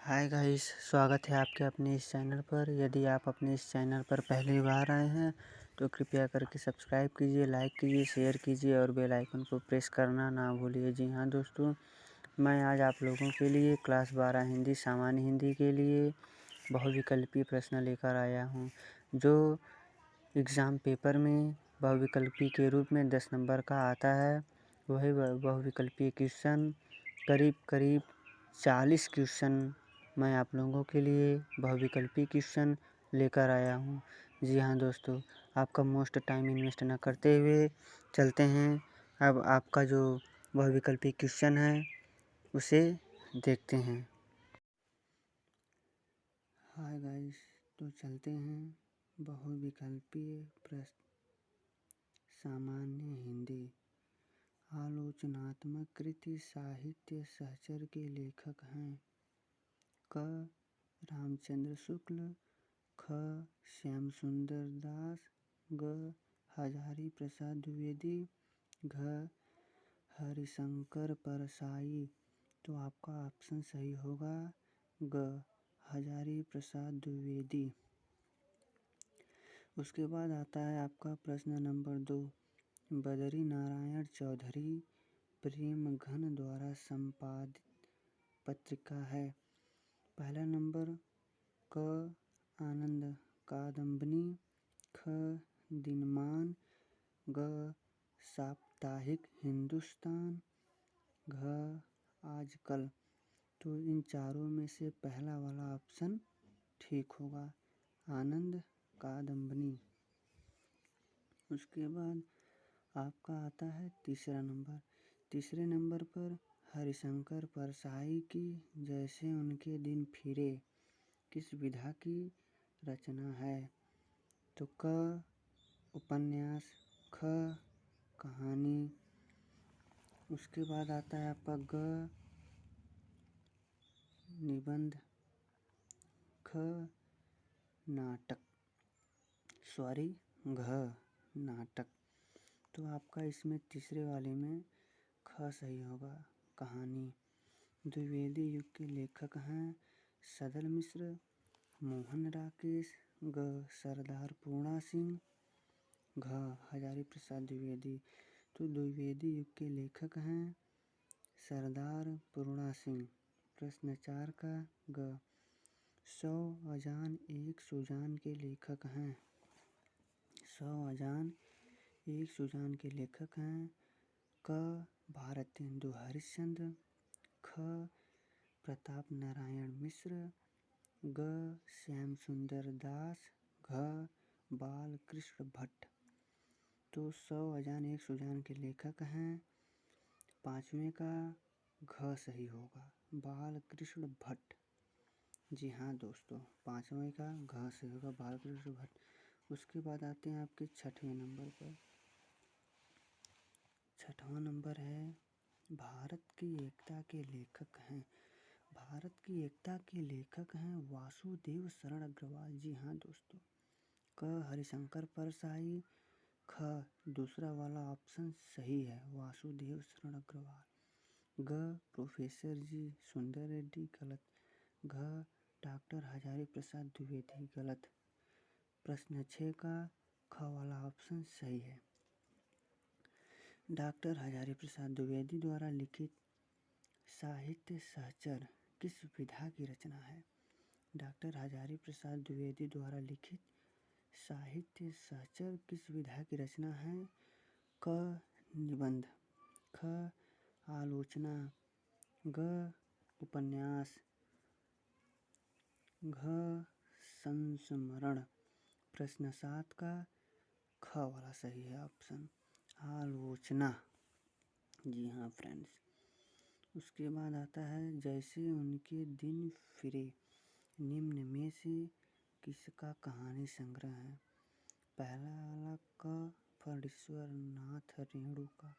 Hi guys, स्वागत है आपके अपने इस चैनल पर। यदि आप अपने इस चैनल पर पहली बार आए हैं तो कृपया करके सब्सक्राइब कीजिए, लाइक कीजिए, शेयर कीजिए और बेल आइकन को प्रेस करना ना भूलिए। जी हाँ दोस्तों, मैं आज आप लोगों के लिए क्लास 12 हिंदी सामान्य हिंदी के लिए बहुविकल्पी प्रश्न लेकर आया हूँ, जो एग्ज़ाम पेपर में बहुविकल्पी के रूप में 10 नंबर का आता है। वही बहुविकल्पी क्वेश्चन करीब करीब 40 क्वेश्चन मैं आप लोगों के लिए बहुविकल्पी क्वेश्चन लेकर आया हूँ। जी हाँ दोस्तों, आपका मोस्ट टाइम इन्वेस्ट ना करते हुए चलते हैं। अब आपका जो बहुविकल्पी क्वेश्चन है उसे देखते हैं। हाय गाइस, तो चलते हैं बहुविकल्पीय प्रश्न सामान्य हिंदी। आलोचनात्मक कृति साहित्य सहचर के लेखक हैं। क रामचंद्र शुक्ल, ख श्याम सुंदर दास, ग हजारी प्रसाद द्विवेदी, घ हरिशंकर परसाई। तो आपका ऑप्शन सही होगा ग हजारी प्रसाद द्विवेदी। उसके बाद आता है आपका प्रश्न नंबर 2। बद्री नारायण चौधरी प्रेम घन द्वारा संपादित पत्रिका है। पहला नंबर क आनंद कादम्बिनी, ख दिनमान, ग साप्ताहिक हिंदुस्तान, घ आजकल। तो इन चारों में से पहला वाला ऑप्शन ठीक होगा, आनंद कादम्बिनी। उसके बाद आपका आता है तीसरा नंबर। तीसरे नंबर पर हरिशंकर परसाई की जैसे उनके दिन फिरे किस विधा की रचना है। तो क उपन्यास, ख कहानी। उसके बाद आता है आपका ग निबंध, ख नाटक, घ नाटक। तो आपका इसमें तीसरे वाले में ख सही होगा, कहानी। द्विवेदी युग के लेखक हैं सदल मिश्र, मोहन राकेश, ग सरदार पूर्णा सिंह, घ हजारी प्रसाद द्विवेदी। तो द्विवेदी युग के लेखक हैं सरदार पूर्णा सिंह। प्रश्न 4 का ग 100 अजान एक सुजान के लेखक हैं। 100 अजान एक सुजान के लेखक हैं क भारतेंदु हरिश्चंद्र, ख प्रताप नारायण मिश्र, ग श्याम सुंदर दास, घ बाल कृष्ण भट्ट। तो 100 अजान एक सुजान के लेखक हैं। पांचवें का घ सही होगा, बाल कृष्ण भट्ट। जी हाँ दोस्तों, पांचवें का घ सही होगा, बाल कृष्ण भट्ट। उसके बाद आते हैं आपके छठवें नंबर पर। छठवां नंबर है भारत की एकता के लेखक हैं। भारत की एकता के लेखक हैं वासुदेव शरण अग्रवाल। जी हाँ दोस्तों, क हरिशंकर परसाई, ख दूसरा वाला ऑप्शन सही है, वासुदेव शरण अग्रवाल। ग प्रोफेसर जी सुंदर रेड्डी, गलत। घ डॉक्टर हजारी प्रसाद द्विवेदी, गलत। प्रश्न 6 का ख वाला ऑप्शन सही है। डॉक्टर हजारी प्रसाद द्विवेदी द्वारा लिखित साहित्य सहचर किस विधा की रचना है। डॉक्टर हजारी प्रसाद द्विवेदी द्वारा लिखित साहित्य सहचर किस विधा की रचना है। क निबंध, ख आलोचना, ग उपन्यास, घ संस्मरण। प्रश्न 7 का ख वाला सही है ऑप्शन, आलोचना। जी हाँ फ्रेंड्स। उसके बाद आता है जैसे उनके दिन फिरे निम्न में से किसका कहानी संग्रह है। पहला वाला क फणीश्वर नाथ रेणु का,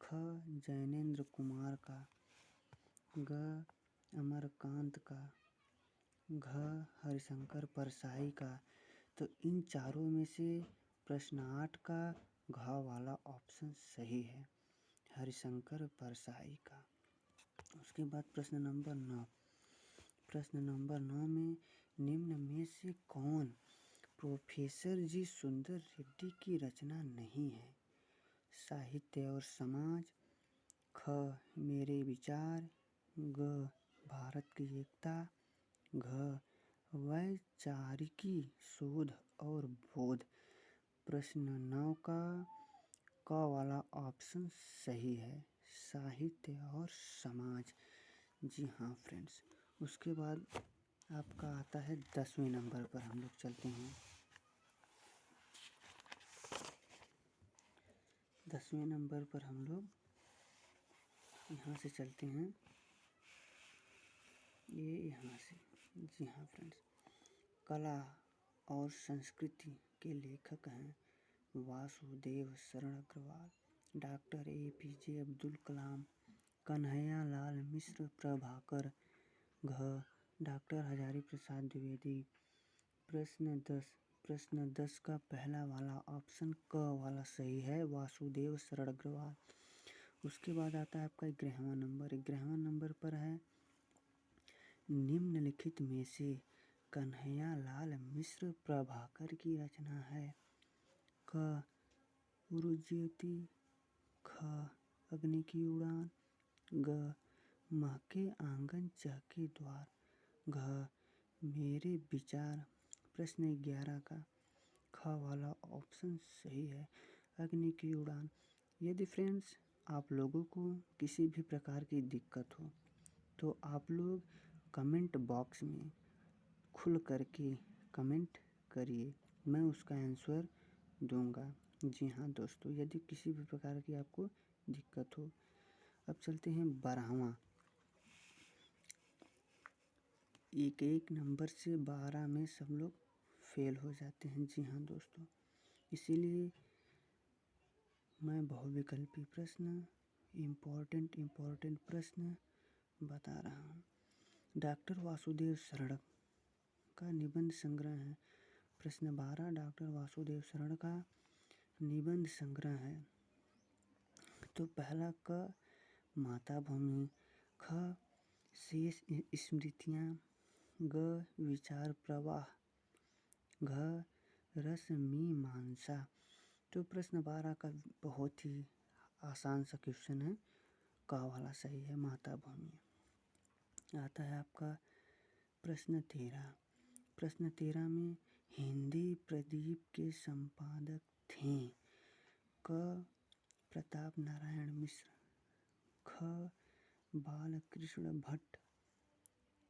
ख जैनेन्द्र कुमार का, ग अमरकांत का, घ हरिशंकर परसाई का। तो इन चारों में से प्रश्न 8 का घ वाला ऑप्शन सही है, हरिशंकर परसाई का। उसके बाद प्रश्न नंबर 9। प्रश्न नंबर 9 में निम्न में से कौन प्रोफेसर जी सुंदर रेड्डी की रचना नहीं है? साहित्य और समाज, ख मेरे विचार, ग भारत की एकता, घ वैचारिकी शोध और बोध। प्रश्न 9 का क वाला ऑप्शन सही है, साहित्य और समाज। जी हाँ फ्रेंड्स, उसके बाद आपका आता है 10वें नंबर पर। हम लोग चलते हैं 10वें नंबर पर। हम लोग यहाँ से चलते हैं, ये यहाँ से। जी हाँ फ्रेंड्स, कला और संस्कृति के लेखक हैं वासुदेव शरण अग्रवाल, डॉक्टर APJ अब्दुल कलाम, कन्हैया लाल मिश्र प्रभाकर, घ डॉक्टर हजारी प्रसाद द्विवेदी। प्रश्न 10 का पहला वाला ऑप्शन क वाला सही है, वासुदेव शरण अग्रवाल। उसके बाद आता है आपका 11वां नंबर। 11वां नंबर पर है निम्नलिखित में से कन्हैया लाल मिश्र प्रभाकर की रचना है? क उड़ज्योति, ख अग्नि की उड़ान, ग महके आंगन चहके द्वार, घ मेरे विचार। प्रश्न 11 का ख वाला ऑप्शन सही है, अग्नि की उड़ान। यदि फ्रेंड्स आप लोगों को किसी भी प्रकार की दिक्कत हो तो आप लोग कमेंट बॉक्स में खुल करके कमेंट करिए, मैं उसका आंसर दूंगा। जी हाँ दोस्तों, यदि किसी भी प्रकार की आपको दिक्कत हो। अब चलते हैं 12वां। एक नंबर से 12 में सब लोग फेल हो जाते हैं। जी हाँ दोस्तों, इसीलिए मैं बहुविकल्पी प्रश्न, इम्पोर्टेंट प्रश्न बता रहा हूँ। डॉक्टर वासुदेव शरण का निबंध संग्रह है। प्रश्न 12 डॉक्टर वासुदेव शरण का निबंध संग्रह है। तो पहला क माता भूमि, ख शेष स्मृतियाँ, ग विचार प्रवाह, घ रस मीमांसा। तो प्रश्न 12 का बहुत ही आसान सा क्वेश्चन है, क वाला सही है, माता भूमि। आता है आपका प्रश्न 13। प्रश्न 13 में हिंदी प्रदीप के संपादक थे? क प्रताप नारायण मिश्र, ख बालकृष्ण भट्ट,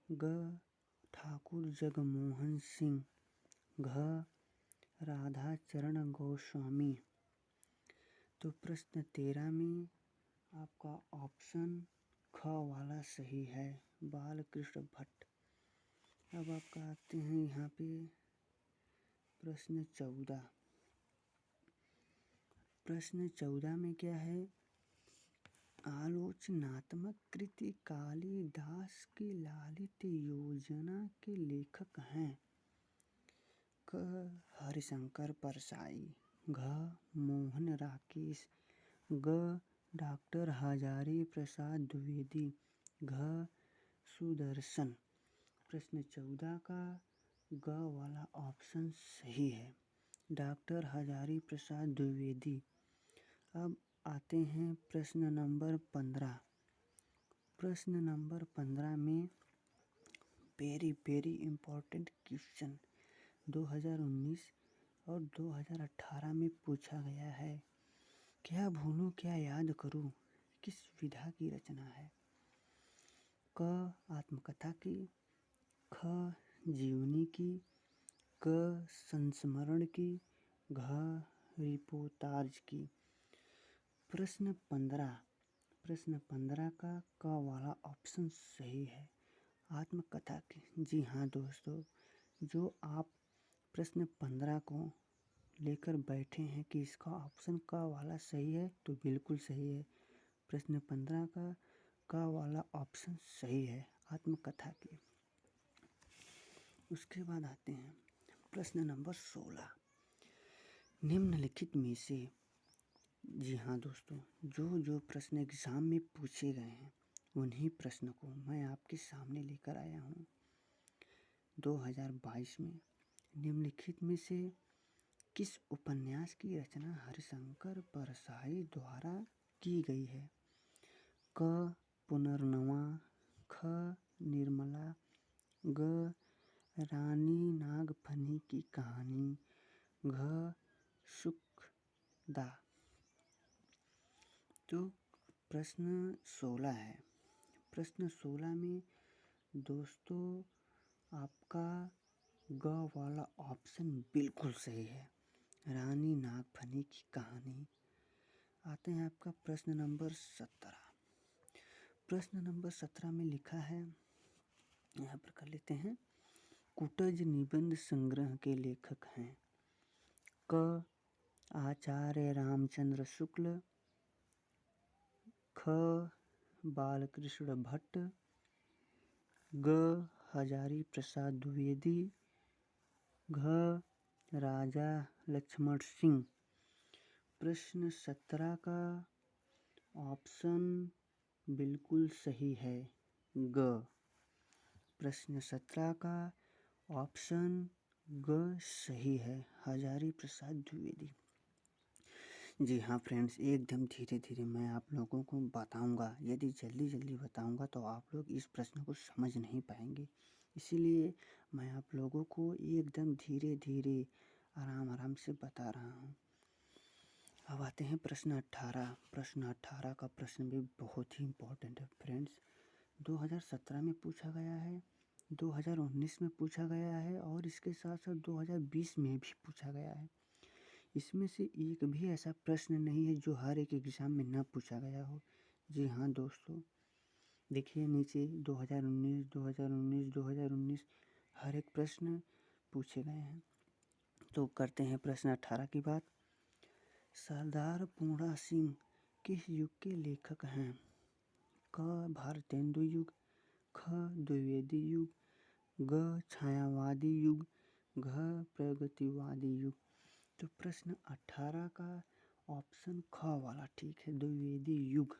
ग ठाकुर जगमोहन सिंह, घ राधा चरण गोस्वामी। तो प्रश्न 13 में आपका ऑप्शन ख वाला सही है, बालकृष्ण भट्ट। अब आपका आते हैं यहाँ पे प्रश्न 14। प्रश्न 14 में क्या है? आलोचनात्मक कृति कालिदास की लालित योजना के लेखक हैं? क हरिशंकर परसाई, घ मोहन राकेश, ग डॉक्टर हजारी प्रसाद द्विवेदी, घ सुदर्शन। प्रश्न 14 का ग वाला ऑप्शन सही है, डॉक्टर हजारी प्रसाद द्विवेदी। अब आते हैं प्रश्न नंबर 15। प्रश्न नंबर 15 में वेरी इम्पोर्टेंट क्वेश्चन 2019 और 2018 में पूछा गया है। क्या भूलूं क्या याद करूं किस विधा की रचना है? क आत्मकथा की, ख जीवनी की, क संस्मरण की, घ रिपोर्टाज की। प्रश्न 15 का क वाला ऑप्शन सही है, आत्मकथा की। जी हाँ दोस्तों, जो आप प्रश्न 15 को लेकर बैठे हैं कि इसका ऑप्शन क वाला सही है, तो बिल्कुल सही है। प्रश्न 15 का क वाला ऑप्शन सही है, आत्मकथा की। उसके बाद आते हैं प्रश्न नंबर 16। निम्नलिखित में से, जी हाँ दोस्तों, जो प्रश्न एग्जाम में पूछे गए हैं उन्हीं प्रश्न को मैं आपके सामने लेकर आया हूँ। 2022 में निम्नलिखित में से किस उपन्यास की रचना हरिशंकर परसाई द्वारा की गई है? क. पुनर्नवा, ख. निर्मला, ग. रानी नागफनी की कहानी, घ. सुखदा। तो प्रश्न 16 है। प्रश्न 16 में दोस्तों आपका ग वाला ऑप्शन बिल्कुल सही है, रानी नागफनी की कहानी। आते हैं आपका प्रश्न नंबर 17। प्रश्न नंबर 17 में लिखा है, यहाँ पर कर लेते हैं, कुटज निबंध संग्रह के लेखक हैं? क. आचार्य रामचंद्र शुक्ल, ख. बालकृष्ण भट्ट, ग. हजारी प्रसाद द्विवेदी, घ. राजा लक्ष्मण सिंह। प्रश्न 17 का ऑप्शन बिल्कुल सही है, ग। प्रश्न 17 का ऑप्शन ग सही है, हजारी प्रसाद द्विवेदी। जी हाँ फ्रेंड्स, एकदम धीरे धीरे मैं आप लोगों को बताऊंगा। यदि जल्दी जल्दी बताऊंगा तो आप लोग इस प्रश्न को समझ नहीं पाएंगे, इसीलिए मैं आप लोगों को एकदम धीरे धीरे आराम आराम से बता रहा हूँ। अब आते हैं प्रश्न 18। प्रश्न 18 का प्रश्न भी बहुत ही इम्पोर्टेंट है फ्रेंड्स। 2017 में पूछा गया है, 2019 में पूछा गया है और इसके साथ साथ 2020 में भी पूछा गया है। इसमें से एक भी ऐसा प्रश्न नहीं है जो हर एक एग्ज़ाम में ना पूछा गया हो। जी हाँ दोस्तों, देखिए नीचे 2019, 2019, 2019 हर एक प्रश्न पूछे गए हैं। तो करते हैं प्रश्न 18 की बात। सरदार पूर्णा सिंह किस युग के लेखक हैं? क. भारतेंदु युग, ख. द्विवेदी युग, ग. छायावादी युग, घ. प्रगतिवादी युग। तो प्रश्न 18 का ऑप्शन ख वाला ठीक है, द्विवेदी युग।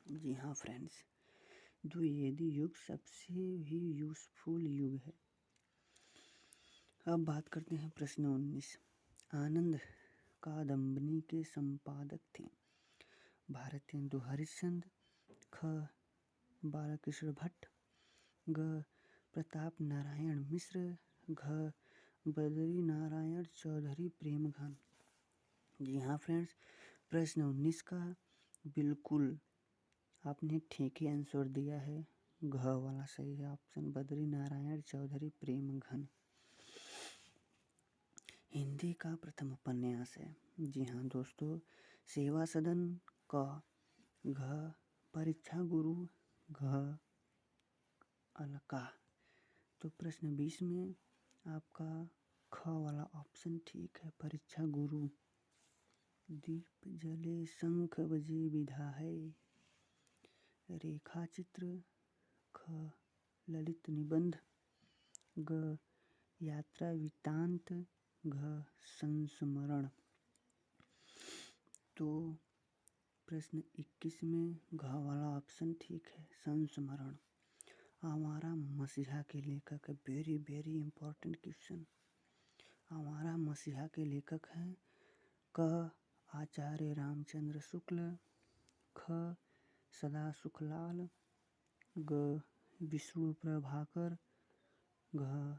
जी हाँ फ्रेंड्स, द्विवेदी युग सबसे ही यूजफुल युग है। अब बात करते हैं प्रश्न 19। आनंद कादंबनी के संपादक थे? भारतेंदु हरिश्चंद्र, ख. बालकृष्ण भट्ट, ग. प्रताप नारायण मिश्र, घ. बद्री नारायण चौधरी प्रेमघन। जी हाँ फ्रेंड्स, प्रश्न 19 का बिल्कुल आपने ठीक ही आंसर दिया है, घ वाला सही है ऑप्शन, बद्री नारायण चौधरी प्रेमघन। हिंदी का प्रथम उपन्यास है? जी हाँ दोस्तों, सेवा सदन, क. घ. परीक्षा गुरु, घ. अलका। तो प्रश्न 20 में आपका ख वाला ऑप्शन ठीक है, परीक्षा गुरु। दीप जले शंख बजे विधा है, रेखा चित्र, ख. ललित निबंध, ग. यात्रा वृत्तांत, घ. संस्मरण। तो प्रश्न 21 में घ वाला ऑप्शन ठीक है, संस्मरण। आवारा मसीहा के लेखक है, वेरी वेरी इंपॉर्टेंट क्वेश्चन। आवारा मसीहा के लेखक हैं? क. आचार्य रामचंद्र शुक्ल, ख. सदा सुखलाल, ग. विष्णु प्रभाकर, घ.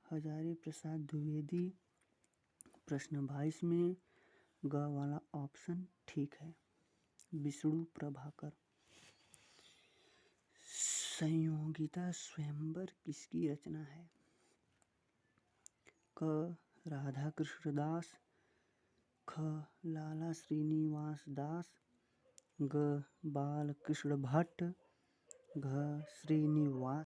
हजारी प्रसाद द्विवेदी। प्रश्न 22 में ग वाला ऑप्शन ठीक है, विष्णु प्रभाकर। संयोगिता स्वयंवर किसकी रचना है? क. राधा कृष्ण दास, ख. लाला श्रीनिवास दास, ग. बाल कृष्ण भट्ट, घ. श्रीनिवास